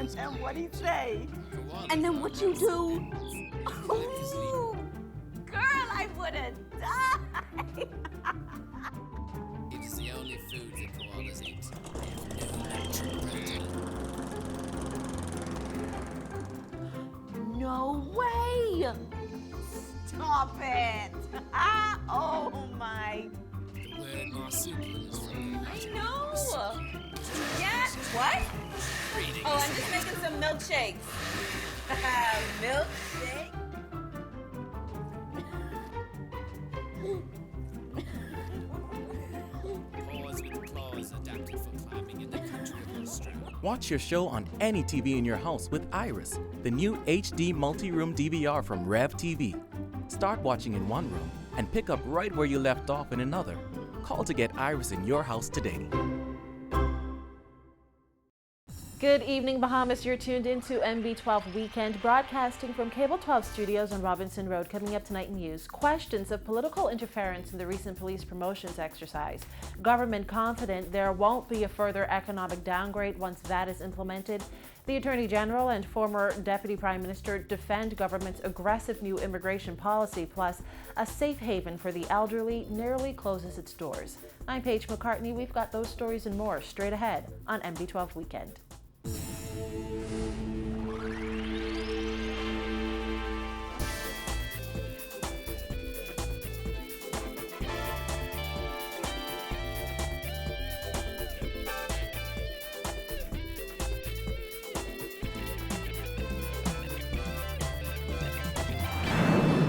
And then what'd he say? For one, And then what you do? His lead. Ooh, girl, I would have died. It is the only food that koalas eat. They have no natural protein. No way. Stop it. Oh my. The word marsupial is from the I Latin know. Yeah, what? reading. Oh, I'm just making some milkshakes. Milkshake? Paws with claws adapted for climbing in the country of Australia. Watch your show on any TV in your house with Iris, the new HD multi-room DVR from Rev TV. Start watching in one room and pick up right where you left off in another. Call to get Iris in your house today. Good evening, Bahamas. You're tuned into MB12 Weekend, broadcasting from Cable 12 Studios on Robinson Road. Coming up tonight in news, questions of political interference in the recent police promotions exercise. Government confident there won't be a further economic downgrade once that is implemented. The Attorney General and former Deputy Prime Minister defend government's aggressive new immigration policy, plus a safe haven for the elderly nearly closes its doors. I'm Paige McCartney. We've got those stories and more straight ahead on MB12 Weekend.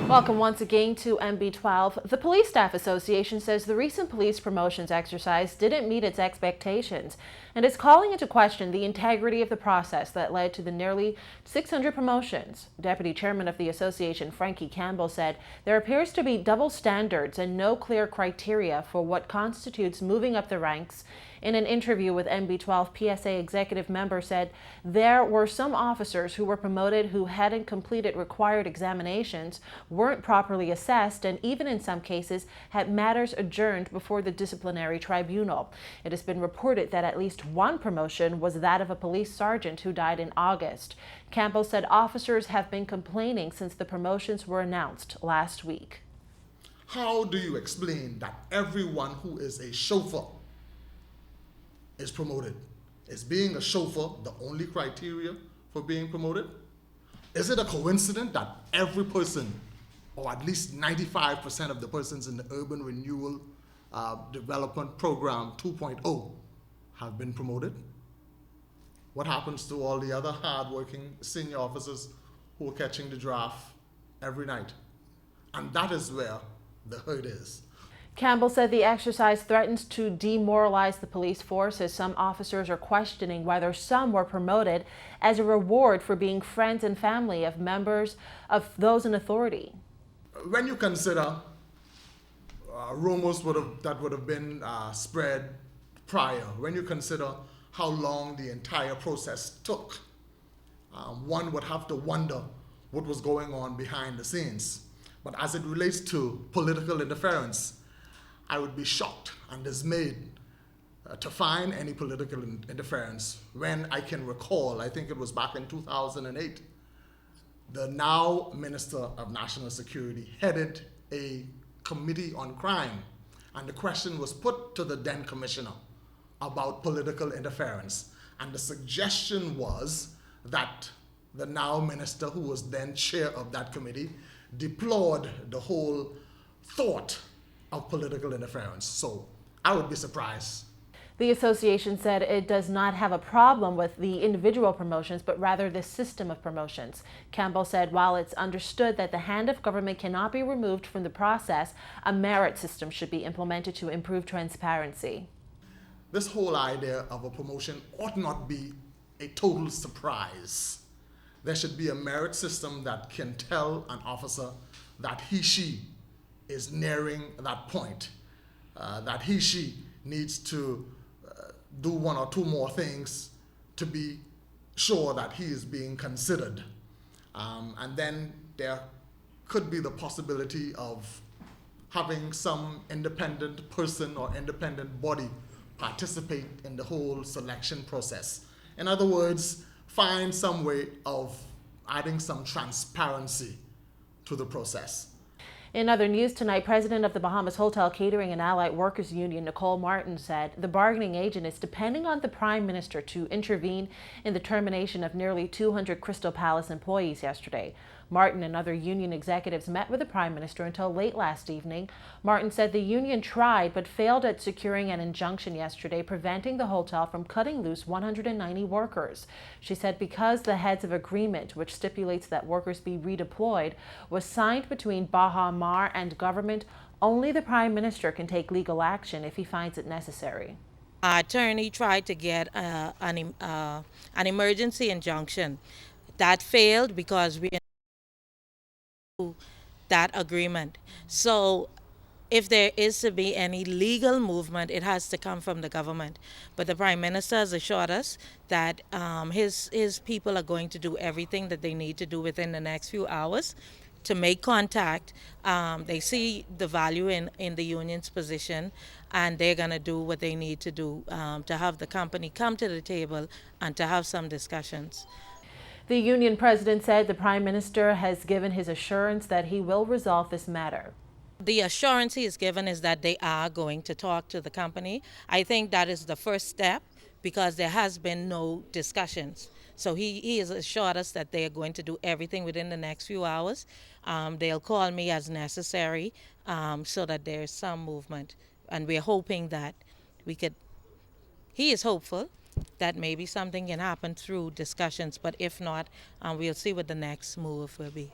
Welcome once again to MB12. The Police Staff Association says the recent police promotions exercise didn't meet its expectations and is calling into question the integrity of the process that led to the nearly 600 promotions. Deputy Chairman of the association, Frankie Campbell, said there appears to be double standards and no clear criteria for what constitutes moving up the ranks. In an interview with MB12, PSA executive member said there were some officers who were promoted who hadn't completed required examinations, weren't properly assessed, and even in some cases had matters adjourned before the disciplinary tribunal. It has been reported that at least one promotion was that of a police sergeant who died in August. Campbell said officers have been complaining since the promotions were announced last week. How do you explain that everyone who is a chauffeur is promoted? Is being a chauffeur the only criteria for being promoted? Is it a coincidence that every person, or at least 95% of the persons in the Urban Renewal Development Program 2.0 have been promoted? What happens to all the other hard-working senior officers who are catching the draft every night? And that is where the hurt is. Campbell said the exercise threatens to demoralize the police force, as some officers are questioning whether some were promoted as a reward for being friends and family of members of those in authority. When you consider rumors that would have been spread prior, when you consider how long the entire process took, one would have to wonder what was going on behind the scenes. But as it relates to political interference, I would be shocked and dismayed to find any political interference when I can recall, I think it was back in 2008, the now Minister of National Security headed a committee on crime, and the question was put to the then commissioner about political interference. And the suggestion was that the now minister, who was then chair of that committee, deplored the whole thought of political interference. So I would be surprised. The association said it does not have a problem with the individual promotions, but rather the system of promotions. Campbell said while it's understood that the hand of government cannot be removed from the process, a merit system should be implemented to improve transparency. This whole idea of a promotion ought not be a total surprise. There should be a merit system that can tell an officer that she is nearing that point, that she needs to do one or two more things to be sure that he is being considered. And then there could be the possibility of having some independent person or independent body participate in the whole selection process. In other words, find some way of adding some transparency to the process. In other news tonight, President of the Bahamas Hotel Catering and Allied Workers Union, Nicole Martin, said the bargaining agent is depending on the Prime Minister to intervene in the termination of nearly 200 Crystal Palace employees yesterday. Martin and other union executives met with the Prime Minister until late last evening. Martin said the union tried but failed at securing an injunction yesterday preventing the hotel from cutting loose 190 workers. She said because the heads of agreement, which stipulates that workers be redeployed, was signed between Baha Mar and government, only the Prime Minister can take legal action if he finds it necessary. Our attorney tried to get an emergency injunction. That failed because we that agreement. So if there is to be any legal movement, it has to come from the government. But the Prime Minister has assured us that his people are going to do everything that they need to do within the next few hours to make contact. They see the value in the union's position, and they're going to do what they need to do to have the company come to the table and to have some discussions. The union president said the Prime Minister has given his assurance that he will resolve this matter. The assurance he has given is that they are going to talk to the company. I think that is the first step because there has been no discussions. So he has assured us that they are going to do everything within the next few hours. They'll call me as necessary so that there's some movement. And we're hoping that he is hopeful that maybe something can happen through discussions, but if not, we'll see what the next move will be.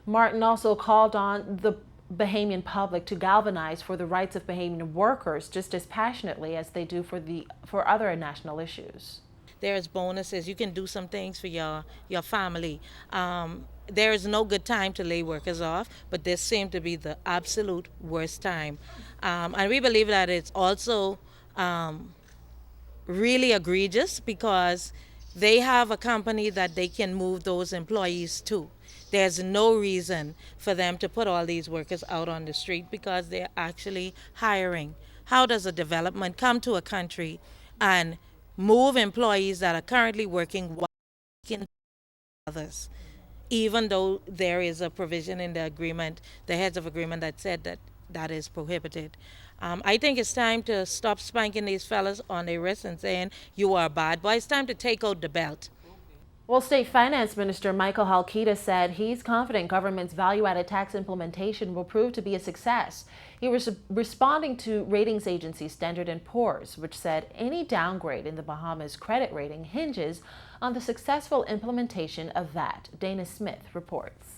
Martin also called on the Bahamian public to galvanize for the rights of Bahamian workers just as passionately as they do for other national issues. There's bonuses. You can do some things for your family. There is no good time to lay workers off, but this seemed to be the absolute worst time. And we believe that it's also really egregious because they have a company that they can move those employees to. There's no reason for them to put all these workers out on the street because they're actually hiring. How does a development come to a country and move employees that are currently working while working others, even though there is a provision in the agreement, the heads of agreement that said that is prohibited. I think it's time to stop spanking these fellas on their wrists and saying, you are a bad boy. It's time to take out the belt. Well, State Finance Minister Michael Halkita said he's confident government's value-added tax implementation will prove to be a success. He was responding to ratings agency Standard & Poor's, which said any downgrade in the Bahamas credit rating hinges on the successful implementation of VAT. Dana Smith reports.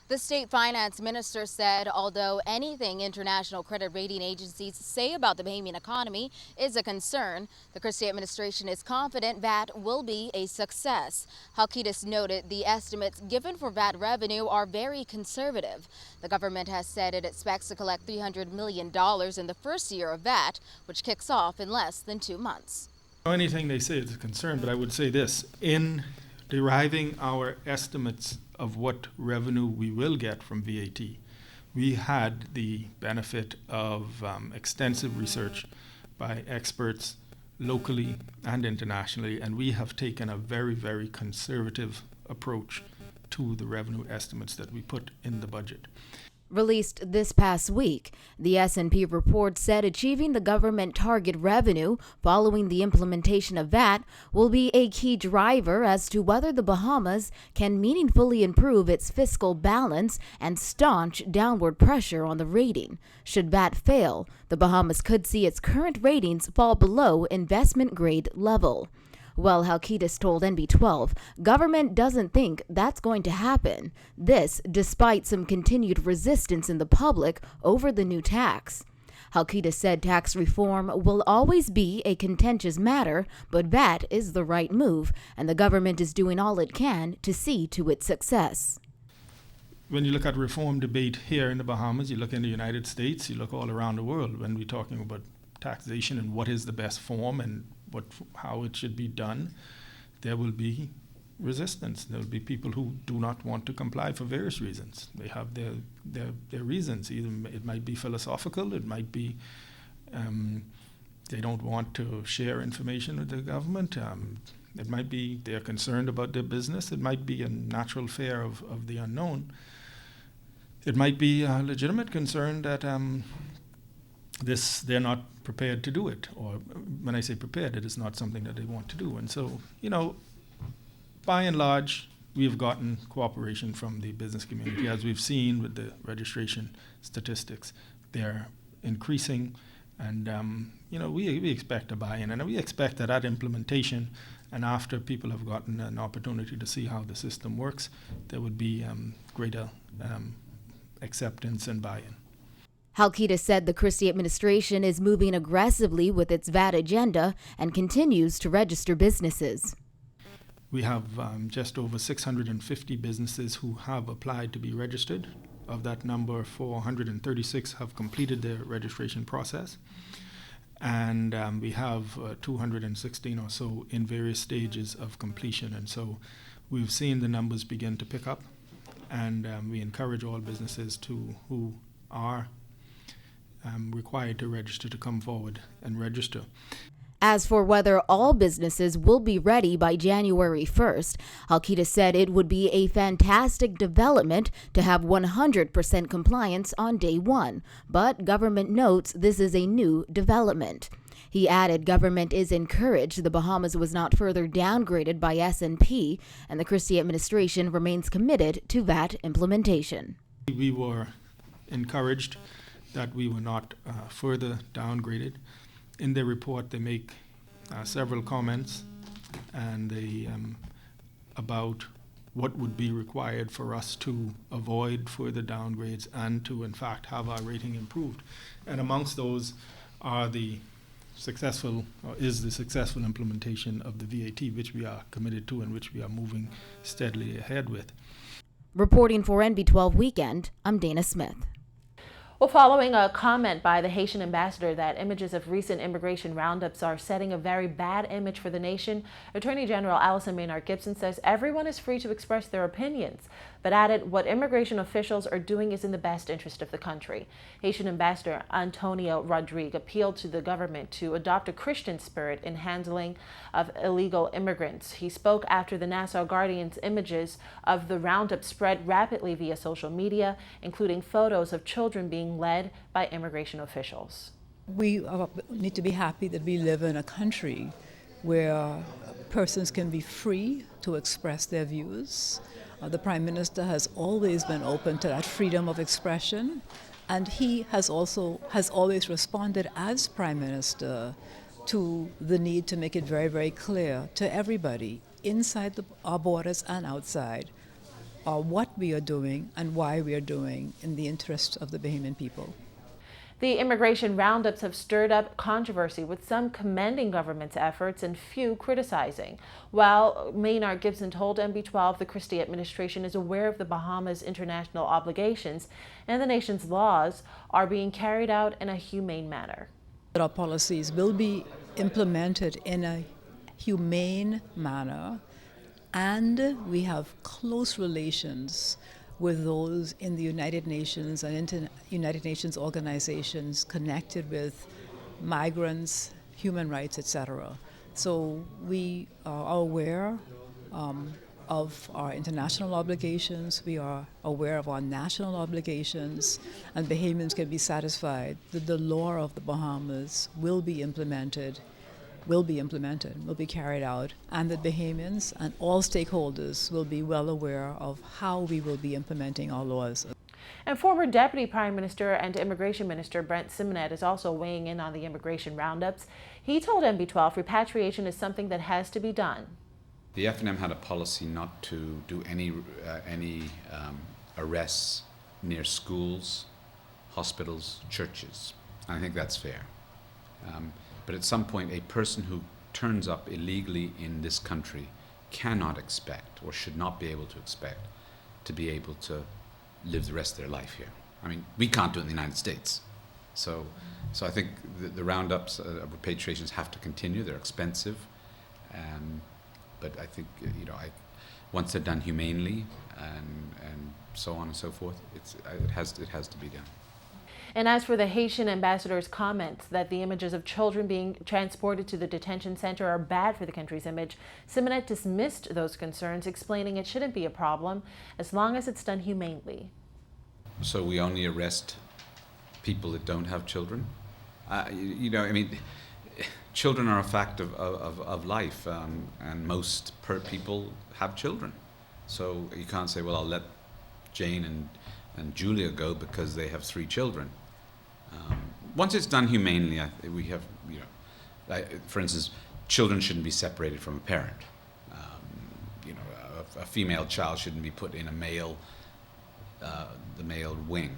The state finance minister said although anything international credit rating agencies say about the Bahamian economy is a concern, the Christie administration is confident VAT will be a success. Halkitis noted the estimates given for VAT revenue are very conservative. The government has said it expects to collect $300 million in the first year of VAT, which kicks off in less than 2 months. Anything they say is a concern, but I would say this. In deriving our estimates of what revenue we will get from VAT, we had the benefit of extensive research by experts locally and internationally, and we have taken a very, very conservative approach to the revenue estimates that we put in the budget. Released this past week, the S&P report said achieving the government target revenue following the implementation of VAT will be a key driver as to whether the Bahamas can meaningfully improve its fiscal balance and staunch downward pressure on the rating. Should VAT fail, the Bahamas could see its current ratings fall below investment grade level. Well, Halkitis told NB12, government doesn't think that's going to happen. This, despite some continued resistance in the public over the new tax. Halkitis said tax reform will always be a contentious matter, but VAT is the right move, and the government is doing all it can to see to its success. When you look at reform debate here in the Bahamas, you look in the United States, you look all around the world when we're talking about taxation and what is the best form and how it should be done, there will be resistance. There will be people who do not want to comply for various reasons. They have their reasons. Either it might be philosophical, it might be they don't want to share information with the government. It might be they're concerned about their business. It might be a natural fear of the unknown. It might be a legitimate concern that they're not prepared to do it. Or when I say prepared, it is not something that they want to do. And so, by and large, we've gotten cooperation from the business community. As we've seen with the registration statistics, they're increasing. And, we expect a buy-in. And we expect that at implementation, and after people have gotten an opportunity to see how the system works, there would be greater acceptance and buy-in. Halkita said the Christie administration is moving aggressively with its VAT agenda and continues to register businesses. We have just over 650 businesses who have applied to be registered. Of that number, 436 have completed their registration process. And we have 216 or so in various stages of completion. And so we've seen the numbers begin to pick up. And we encourage all businesses who are required to register to come forward and register. As for whether all businesses will be ready by January 1st, Halkita said it would be a fantastic development to have 100% compliance on day one, but government notes this is a new development. He added government is encouraged the Bahamas was not further downgraded by S&P, and the Christie administration remains committed to VAT implementation. We were encouraged that we were not further downgraded. In their report, they make several comments and they about what would be required for us to avoid further downgrades and to, in fact, have our rating improved. And amongst those are the successful implementation of the VAT, which we are committed to and which we are moving steadily ahead with. Reporting for NB12 Weekend, I'm Dana Smith. Well, following a comment by the Haitian ambassador that images of recent immigration roundups are setting a very bad image for the nation, Attorney General Allison Maynard Gibson says everyone is free to express their opinions, but added what immigration officials are doing is in the best interest of the country. Haitian Ambassador Antonio Rodrigue appealed to the government to adopt a Christian spirit in handling of illegal immigrants. He spoke after the Nassau Guardian's images of the roundup spread rapidly via social media, including photos of children being led by immigration officials. We need to be happy that we live in a country where persons can be free to express their views. The Prime Minister has always been open to that freedom of expression, and he has always responded as Prime Minister to the need to make it very, very clear to everybody inside our borders and outside what we are doing and why we are doing in the interest of the Bahamian people. The immigration roundups have stirred up controversy, with some commending government's efforts and few criticizing. While Maynard Gibson told NB12 the Christie administration is aware of the Bahamas' international obligations and the nation's laws are being carried out in a humane manner. Our policies will be implemented in a humane manner, and we have close relations with those in the United Nations and United Nations organizations connected with migrants, human rights, etc. So we are aware of our international obligations, we are aware of our national obligations, and Bahamians can be satisfied that the law of the Bahamas will be carried out, and that Bahamians and all stakeholders will be well aware of how we will be implementing our laws. And former Deputy Prime Minister and Immigration Minister Brent Simonet is also weighing in on the immigration roundups. He told NB12 repatriation is something that has to be done. The F&M had a policy not to do any arrests near schools, hospitals, churches. I think that's fair. But at some point, a person who turns up illegally in this country cannot expect, or should not be able to expect, to be able to live the rest of their life here. I mean, we can't do it in the United States. So I think the roundups of repatriations have to continue. They're expensive. But I think, once they're done humanely and so on and so forth, it has to be done. And as for the Haitian ambassador's comments that the images of children being transported to the detention center are bad for the country's image, Simonet dismissed those concerns, explaining it shouldn't be a problem as long as it's done humanely. So we only arrest people that don't have children? Children are a fact of life, and most people have children. So you can't say, well, I'll let Jane and Julia go because they have 3 children. Once it's done humanely, we have, for instance, children shouldn't be separated from a parent. A female child shouldn't be put in the male wing.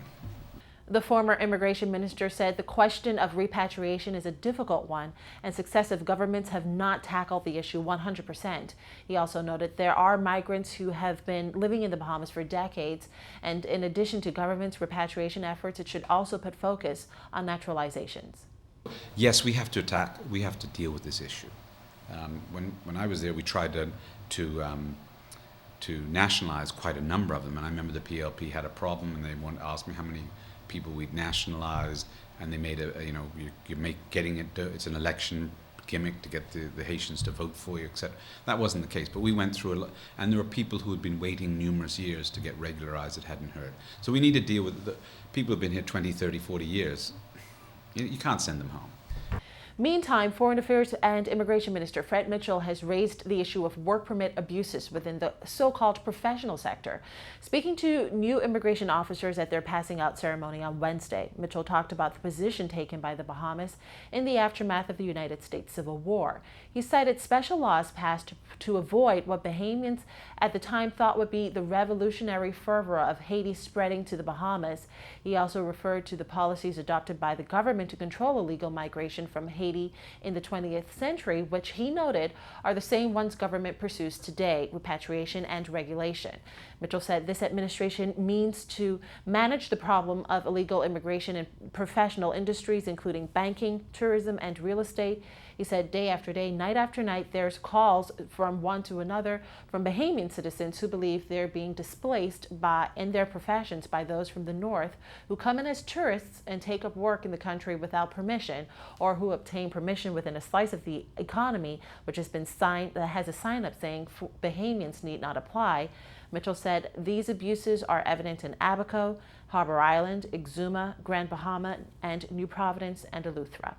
The former immigration minister said the question of repatriation is a difficult one and successive governments have not tackled the issue 100%. He also noted there are migrants who have been living in the Bahamas for decades, and in addition to government's repatriation efforts, it should also put focus on naturalizations. Yes, we have to deal with this issue. When I was there, we tried to nationalize quite a number of them, and I remember the PLP had a problem, and they asked me how many people we'd nationalized, and they made it's an election gimmick to get the Haitians to vote for you, etc. That wasn't the case, but we went through a lot, and there were people who had been waiting numerous years to get regularized that hadn't heard. So we need to deal with the people who've been here 20, 30, 40 years. You can't send them home. Meantime, Foreign Affairs and Immigration Minister Fred Mitchell has raised the issue of work permit abuses within the so-called professional sector. Speaking to new immigration officers at their passing out ceremony on Wednesday, Mitchell talked about the position taken by the Bahamas in the aftermath of the United States Civil War. He cited special laws passed to avoid what Bahamians at the time thought would be the revolutionary fervor of Haiti spreading to the Bahamas. He also referred to the policies adopted by the government to control illegal migration from Haiti in the 20th century, which he noted are the same ones government pursues today, repatriation and regulation. Mitchell said this administration means to manage the problem of illegal immigration in professional industries, including banking, tourism, and real estate. He said day after day, night after night, there's calls from one to another from Bahamian citizens who believe they're being displaced in their professions by those from the north who come in as tourists and take up work in the country without permission, or who obtain permission within a slice of the economy which has been signed, that has a sign up saying Bahamians need not apply. Mitchell said these abuses are evident in Abaco, Harbor Island, Exuma, Grand Bahama, and New Providence and Eleuthera.